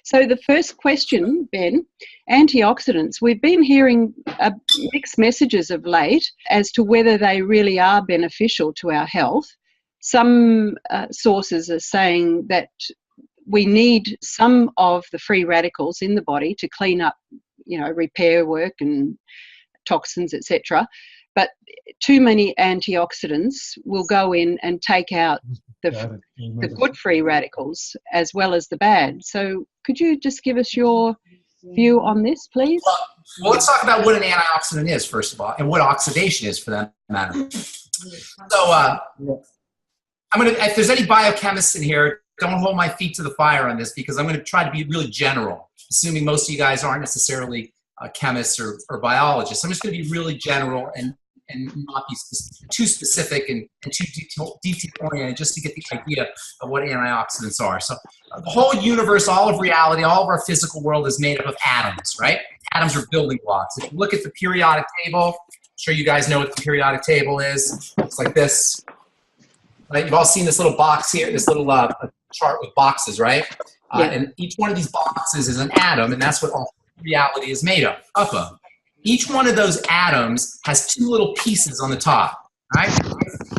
So the first question, Ben, antioxidants. We've been hearing mixed messages of late as to whether they really are beneficial to our health. Some sources are saying that we need some of the free radicals in the body to clean up, repair work and toxins, etc. But too many antioxidants will go in and take out the good free radicals as well as the bad. So could you just give us your view on this, please? Well, let's talk about what an antioxidant is, first of all, and what oxidation is for that matter. So if there's any biochemists in here, don't hold my feet to the fire on this, because I'm going to try to be really general, assuming most of you guys aren't necessarily chemists or biologists. I'm just going to be really general and not be too specific and too detail-oriented, just to get the idea of what antioxidants are. So the whole universe, all of reality, all of our physical world is made up of atoms, right? Atoms are building blocks. If you look at the periodic table, I'm sure you guys know what the periodic table is. It's like this. Right? You've all seen this little box here, this little chart with boxes, right? Yeah. And each one of these boxes is an atom, and that's what all reality is made up of. Each one of those atoms has two little pieces on the top, right?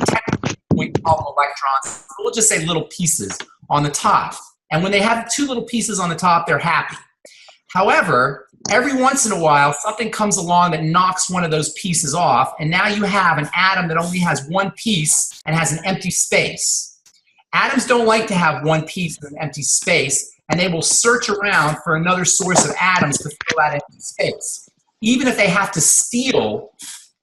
Technically, we call them electrons. We'll just say little pieces on the top. And when they have two little pieces on the top, they're happy. However, every once in a while, something comes along that knocks one of those pieces off, and now you have an atom that only has one piece and has an empty space. Atoms don't like to have one piece and an empty space, and they will search around for another source of atoms to fill that empty space. Even if they have to steal,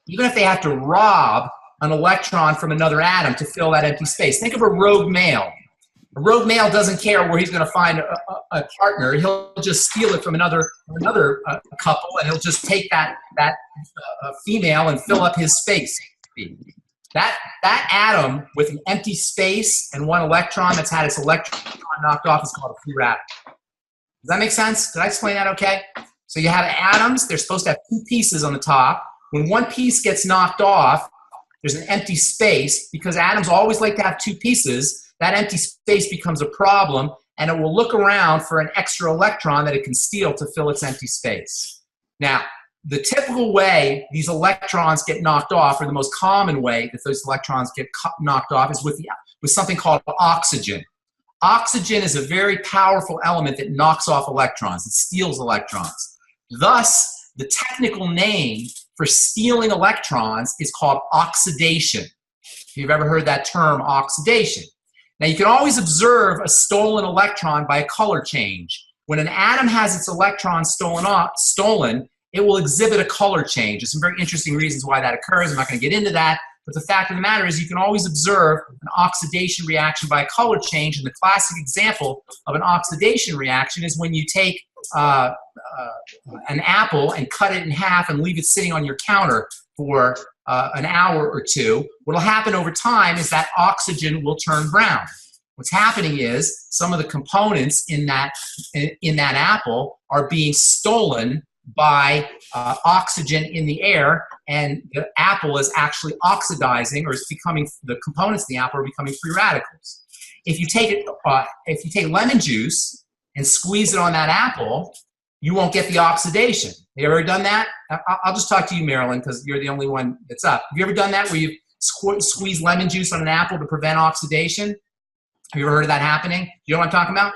even if they have to rob an electron from another atom to fill that empty space. Think of a rogue male. A rogue male doesn't care where he's going to find a partner. He'll just steal it from another couple, and he'll just take that female and fill up his space. That atom with an empty space and one electron that's had its electron knocked off is called a free radical. Does that make sense? Did I explain that okay? So you have atoms. They're supposed to have two pieces on the top. When one piece gets knocked off, there's an empty space. Because atoms always like to have two pieces, that empty space becomes a problem, and it will look around for an extra electron that it can steal to fill its empty space. Now, the typical way these electrons get knocked off, or the most common way that those electrons get knocked off, is with something called oxygen. Oxygen is a very powerful element that knocks off electrons. It steals electrons. Thus, the technical name for stealing electrons is called oxidation. If you've ever heard that term, oxidation. Now, you can always observe a stolen electron by a color change. When an atom has its electron stolen, it will exhibit a color change. There's some very interesting reasons why that occurs. I'm not going to get into that. But the fact of the matter is you can always observe an oxidation reaction by a color change. And the classic example of an oxidation reaction is when you take an apple and cut it in half and leave it sitting on your counter for an hour or two. What will happen over time is that oxygen will turn brown. What's happening is some of the components in that apple are being stolen by oxygen in the air, and the apple is actually oxidizing, or it's becoming, the components of the apple are becoming free radicals. If you take lemon juice and squeeze it on that apple, you won't get the oxidation. Have you ever done that? I'll just talk to you, Marilyn, because you're the only one that's up. Have you ever done that where you squeeze lemon juice on an apple to prevent oxidation? Have you ever heard of that happening? Do you know what I'm talking about?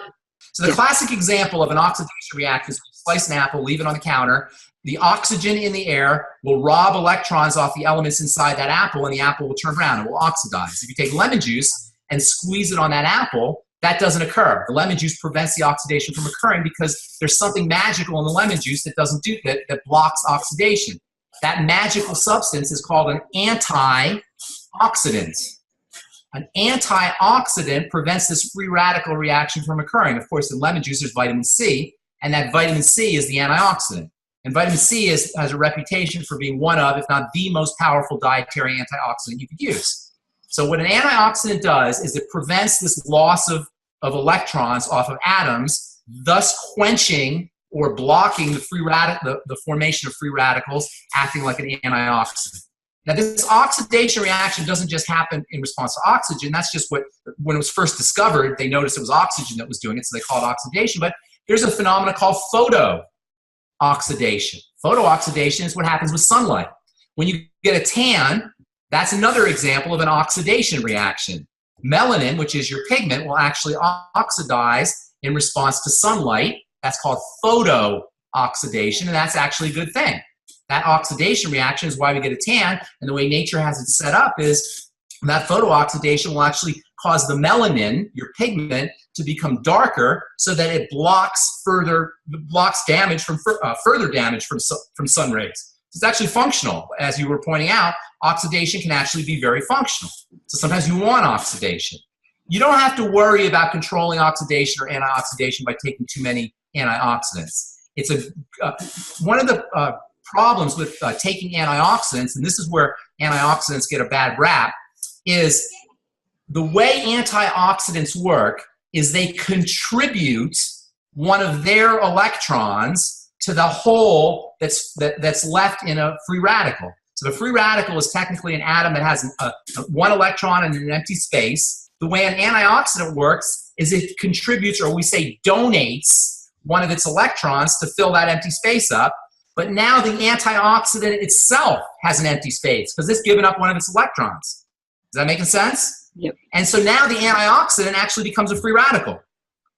So the classic example of an oxidation reaction is slice an apple, leave it on the counter. The oxygen in the air will rob electrons off the elements inside that apple, and the apple will turn brown. It will oxidize. If you take lemon juice and squeeze it on that apple, that doesn't occur. The lemon juice prevents the oxidation from occurring because there's something magical in the lemon juice that doesn't do that, that blocks oxidation. That magical substance is called an antioxidant. An antioxidant prevents this free radical reaction from occurring. Of course, in lemon juice, there's vitamin C, and that vitamin C is the antioxidant. And vitamin C has a reputation for being one of, if not the most powerful dietary antioxidant you could use. So what an antioxidant does is it prevents this loss of electrons off of atoms, thus quenching or blocking the formation of free radicals, acting like an antioxidant. Now, this oxidation reaction doesn't just happen in response to oxygen. That's just what, when it was first discovered, they noticed it was oxygen that was doing it, so they call it oxidation. But There's a phenomenon called photooxidation. Photooxidation is what happens with sunlight. When you get a tan, that's another example of an oxidation reaction. Melanin, which is your pigment, will actually oxidize in response to sunlight. That's called photooxidation, and that's actually a good thing. That oxidation reaction is why we get a tan, and the way nature has it set up is that photooxidation will actually cause the melanin, your pigment, to become darker so that it blocks damage from further damage from sun rays. It's actually functional. As you were pointing out, oxidation can actually be very functional. So sometimes you want oxidation. You don't have to worry about controlling oxidation or antioxidation by taking too many antioxidants. It's one of the problems with taking antioxidants, and this is where antioxidants get a bad rap, is the way antioxidants work is they contribute one of their electrons to the hole that's left in a free radical. So the free radical is technically an atom that has one electron in an empty space. The way an antioxidant works is it contributes, or we say donates, one of its electrons to fill that empty space up. But now the antioxidant itself has an empty space because it's given up one of its electrons. Is that making sense? Yep. And so now the antioxidant actually becomes a free radical.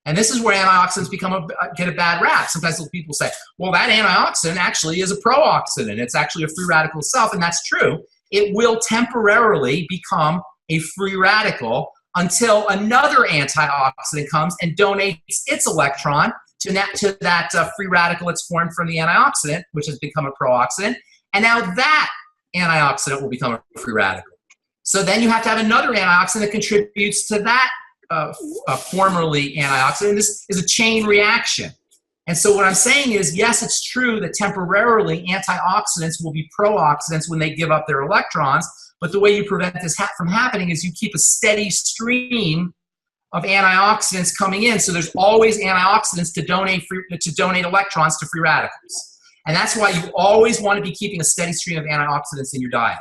And this is where antioxidants get a bad rap. Sometimes people say, well, that antioxidant actually is a pro-oxidant. It's actually a free radical itself, and that's true. It will temporarily become a free radical until another antioxidant comes and donates its electron to that free radical that's formed from the antioxidant, which has become a pro-oxidant. And now that antioxidant will become a free radical. So then you have to have another antioxidant that contributes to that formerly antioxidant. This is a chain reaction. And so what I'm saying is, yes, it's true that temporarily antioxidants will be pro-oxidants when they give up their electrons, but the way you prevent this from happening is you keep a steady stream of antioxidants coming in. So there's always antioxidants to donate electrons to free radicals. And that's why you always want to be keeping a steady stream of antioxidants in your diet.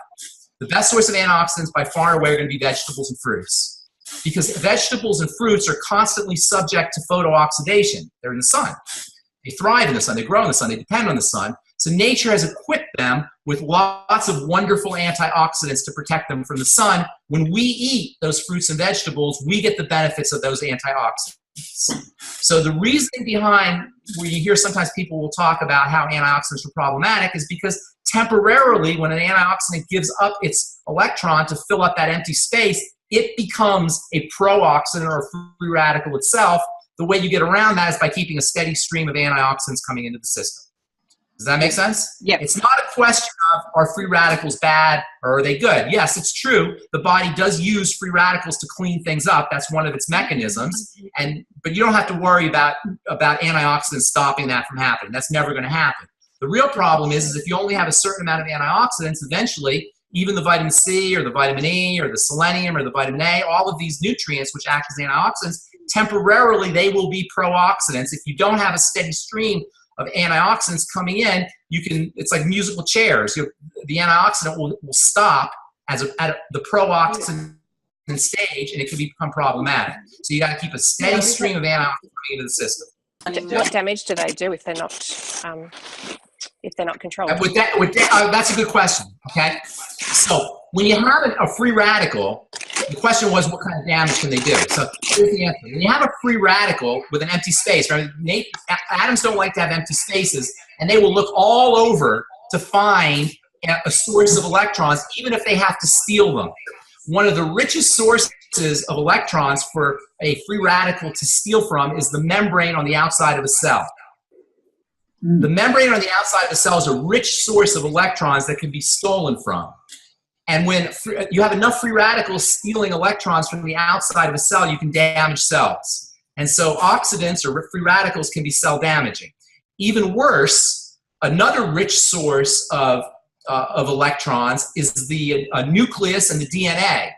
The best source of antioxidants by far and away are going to be vegetables and fruits, because vegetables and fruits are constantly subject to photooxidation. They're in the sun. They thrive in the sun. They grow in the sun. They depend on the sun. So nature has equipped them with lots of wonderful antioxidants to protect them from the sun. When we eat those fruits and vegetables, we get the benefits of those antioxidants. So the reason behind where you hear sometimes people will talk about how antioxidants are problematic is because temporarily when an antioxidant gives up its electron to fill up that empty space, it becomes a pro-oxidant or a free radical itself. The way you get around that is by keeping a steady stream of antioxidants coming into the system. Does that make sense? Yeah. It's not a question of are free radicals bad or are they good? Yes, it's true. The body does use free radicals to clean things up. That's one of its mechanisms. But you don't have to worry about antioxidants stopping that from happening. That's never going to happen. The real problem is if you only have a certain amount of antioxidants, eventually even the vitamin C or the vitamin E or the selenium or the vitamin A, all of these nutrients which act as antioxidants, temporarily they will be pro-oxidants. If you don't have a steady stream of antioxidants coming in, it's like musical chairs. The antioxidant will stop at the pro-oxidant stage, and it can become problematic. So you got to keep a steady stream of antioxidants coming into the system. What damage do they do if they're not controlled? That's a good question. Okay, so when you have a free radical, the question was what kind of damage can they do? So here's the answer. When you have a free radical with an empty space, right? Atoms don't like to have empty spaces, and they will look all over to find a source of electrons, even if they have to steal them. One of the richest sources of electrons for a free radical to steal from is the membrane on the outside of a cell. The membrane on the outside of the cell is a rich source of electrons that can be stolen from. And when you have enough free radicals stealing electrons from the outside of a cell, you can damage cells. And so oxidants or free radicals can be cell damaging. Even worse, another rich source of electrons is the nucleus and the DNA.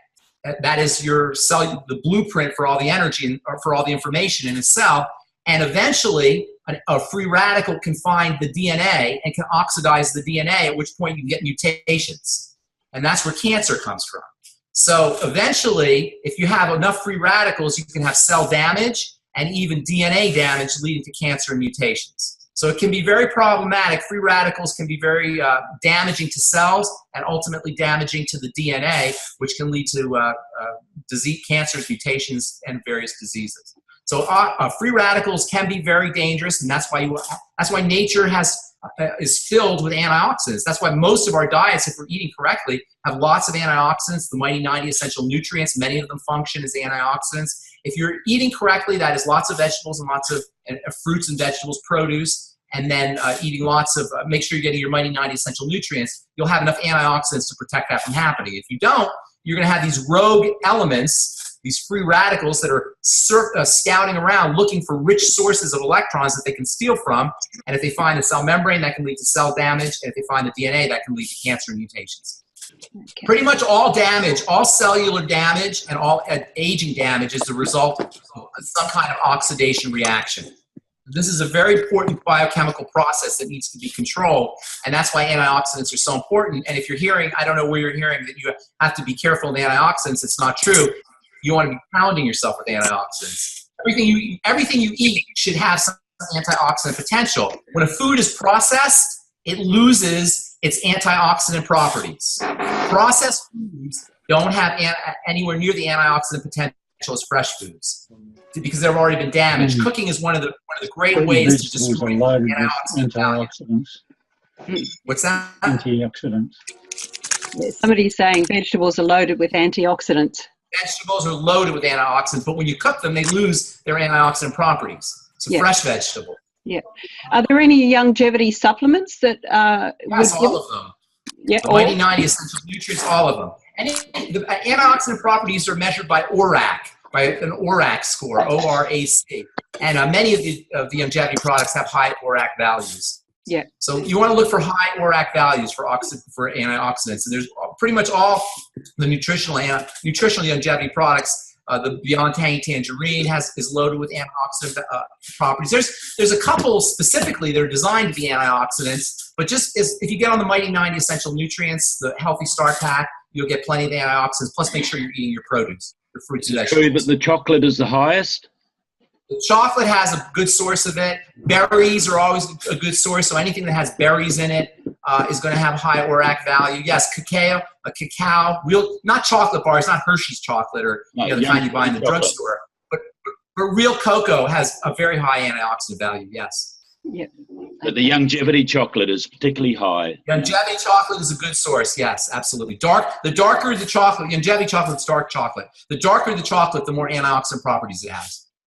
That is your cell, the blueprint for all the energy or for all the information in a cell. And eventually, a free radical can find the DNA and can oxidize the DNA, at which point you can get mutations. And that's where cancer comes from. So eventually, if you have enough free radicals, you can have cell damage, and even DNA damage leading to cancer and mutations. So it can be very problematic. Free radicals can be very damaging to cells and ultimately damaging to the DNA, which can lead to disease, cancers, mutations, and various diseases. So free radicals can be very dangerous, and that's why nature is filled with antioxidants. That's why most of our diets, if we're eating correctly, have lots of antioxidants. The mighty 90 essential nutrients, many of them function as antioxidants. If you're eating correctly, that is lots of vegetables and lots of fruits and vegetables, produce, and then eating lots of, make sure you're getting your mighty 90 essential nutrients, you'll have enough antioxidants to protect that from happening. If you don't, you're going to have these rogue elements, these free radicals that are scouting around looking for rich sources of electrons that they can steal from. And if they find the cell membrane, that can lead to cell damage. And if they find the DNA, that can lead to cancer and mutations. Okay. Pretty much all damage, all cellular damage and all aging damage is the result of some kind of oxidation reaction. This is a very important biochemical process that needs to be controlled, and that's why antioxidants are so important. And if you're hearing, I don't know where you're hearing that you have to be careful with antioxidants, it's not true. You want to be pounding yourself with antioxidants. Everything you eat should have some antioxidant potential. When a food is processed, it loses its antioxidant properties. Processed foods don't have anywhere near the antioxidant potential as fresh foods because they've already been damaged. Cooking is one of the great ways to destroy antioxidants. What's that? Antioxidants. Somebody's saying vegetables are loaded with antioxidants. Vegetables are loaded with antioxidants, but when you cook them, they lose their antioxidant properties. So fresh vegetable. Yeah. Are there any longevity supplements that yes, all of them. Yeah. The mighty 90 essential nutrients, all of them. And the antioxidant properties are measured by ORAC, by an ORAC score, O-R-A-C. And many of the longevity products have high ORAC values. Yeah. So you want to look for high ORAC values for antioxidants. And there's pretty much all the nutritional longevity products. The Beyond Tangy Tangerine is loaded with antioxidant properties. There's a couple specifically that are designed to be antioxidants, but just if you get on the mighty 90 essential nutrients, the Healthy Start Pack, you'll get plenty of antioxidants. Plus, make sure you're eating your produce, your fruits and vegetables. True that the chocolate is the highest? The chocolate has a good source of it. Berries are always a good source, so anything that has berries in it is going to have high ORAC value. Yes, cacao, real, not chocolate bars, not Hershey's chocolate or the kind you buy in the drugstore, but real cocoa has a very high antioxidant value, yes. Yeah. But the longevity chocolate is particularly high. Longevity chocolate is a good source, yes, absolutely. The darker the chocolate, longevity chocolate is dark chocolate. The darker the chocolate, the more antioxidant properties it has.